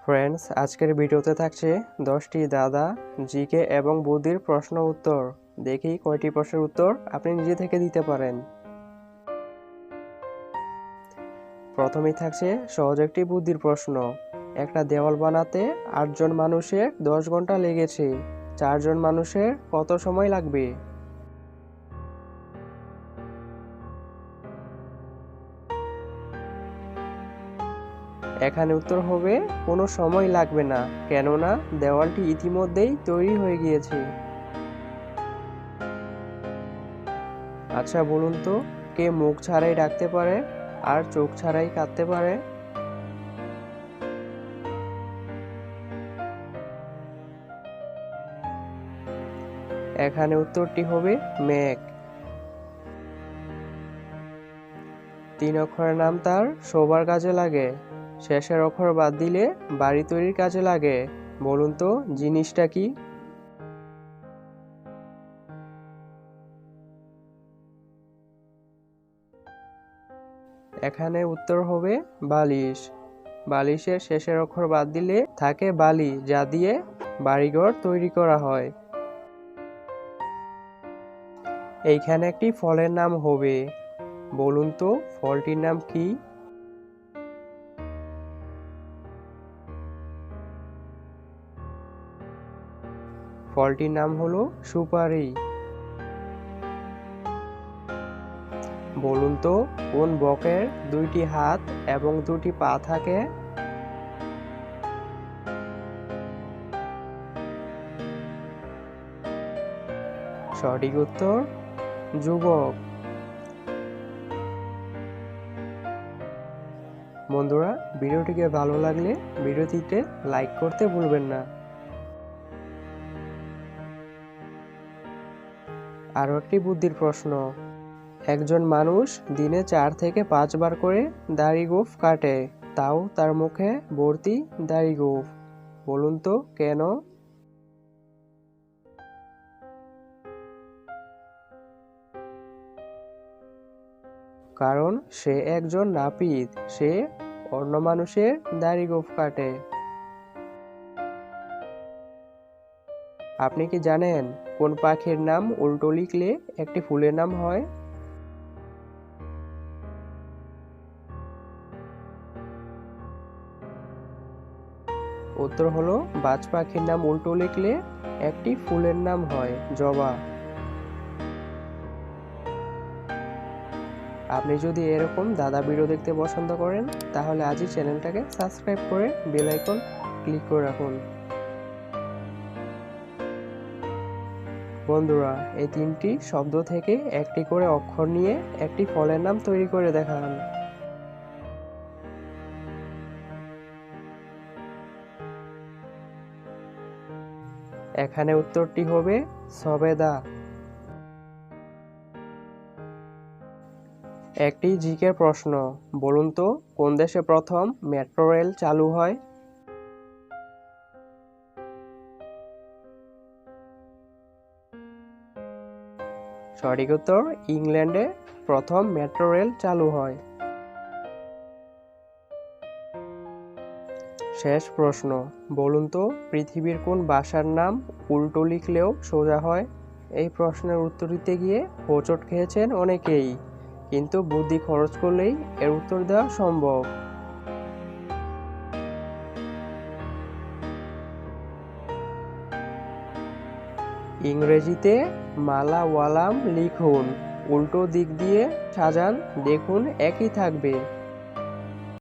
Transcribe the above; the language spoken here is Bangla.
ফ্রেন্ডস, আজকের ভিডিওতে থাকছে 10টি দাদা জিকে এবং বুদ্ধির প্রশ্ন উত্তর। দেখি কয়টি প্রশ্নের উত্তর আপনি নিজে থেকে দিতে পারেন। প্রথমেই থাকছে সহজ একটি বুদ্ধির প্রশ্ন। একটা দেওয়াল বানাতে 8 জন মানুষের 10 ঘন্টা লেগেছে, 4 জন মানুষের কত সময় লাগবে? এখানে উত্তর হবে কোনো সময় লাগবে না, কেননা দেওয়ালটি ইতিমধ্যেই তৈরি হয়ে গিয়েছে। আচ্ছা বলুন তো, কে মুখ ছাড়াই ডাকতে পারে আর চোখ ছাড়াই কাঁদতে পারে? এখানে উত্তরটি হবে মেঘ। 3 অক্ষরের নাম তার শোবার কাজে লাগে, শেষের অক্ষর বাদ দিলে বাড়ি তৈরির কাজে লাগে। বলুন তো জিনিসটা কি? এখানে উত্তর হবে বালিশ। বালিশের শেষের অক্ষর বাদ দিলে থাকে বালি, যা দিয়ে বাড়িঘর তৈরি করা হয়। এইখানে একটি ফলের নাম হবে, বলুন তো ফলটির নাম কি? ফলটির নাম হলো সুপারি। বলুন তো কোন বকের 2টি হাত এবং 2টি পা থাকে? সঠিক উত্তর যুবক। বন্ধুরা, ভিডিওটিকে ভালো লাগলে ভিডিওটিতে লাইক করতে ভুলবেন না। আরও একটি বুদ্ধির প্রশ্ন। একজন মানুষ দিনে 4 থেকে 5 বার করে দাড়ি গোঁফ কাটে, তাও তার মুখে ভর্তি দাড়ি গোঁফ। বলুন তো কেন? কারণ সে একজন নাপিত, সে অন্য মানুষের দাড়ি গোঁফ কাটে। আপনি কি জানেন কোন পাখির নাম উল্টো লিখলে একটি ফুলের নাম হয়? উত্তর হলো বাজ পাখির নাম উল্টো লিখলে একটি ফুলের নাম হয় জবা। আপনি যদি এরকম দাদা ভিডিও দেখতে পছন্দ করেন, তাহলে আজই চ্যানেলটাকে সাবস্ক্রাইব করে বেল আইকন ক্লিক করে রাখুন। বন্ধুরা, এই 3টি শব্দ থেকে একটি করে অক্ষর নিয়ে একটি ফলের নাম তৈরি করে দেখান। এখানে উত্তরটি হবে সবেদা। একটি জিকের প্রশ্ন। বলুন তো কোন দেশে প্রথম মেট্রো রেল চালু হয়? সঠিক উত্তর ইংল্যান্ডে প্রথম মেট্রো রেল চালু হয়। শেষ প্রশ্ন। বলুন তো পৃথিবীর কোন ভাষার নাম উল্টো লিখলেও সোজা হয়? এই প্রশ্নের উত্তর দিতে গিয়ে হোঁচট খেয়েছেন অনেকেই, কিন্তু বুদ্ধি খরচ করলেই এর উত্তর দেওয়া সম্ভব। ইংরেজিতে মালাওয়ালাম লিখুন, উল্টো দিক দিয়ে সাজান, দেখুন একই থাকবে।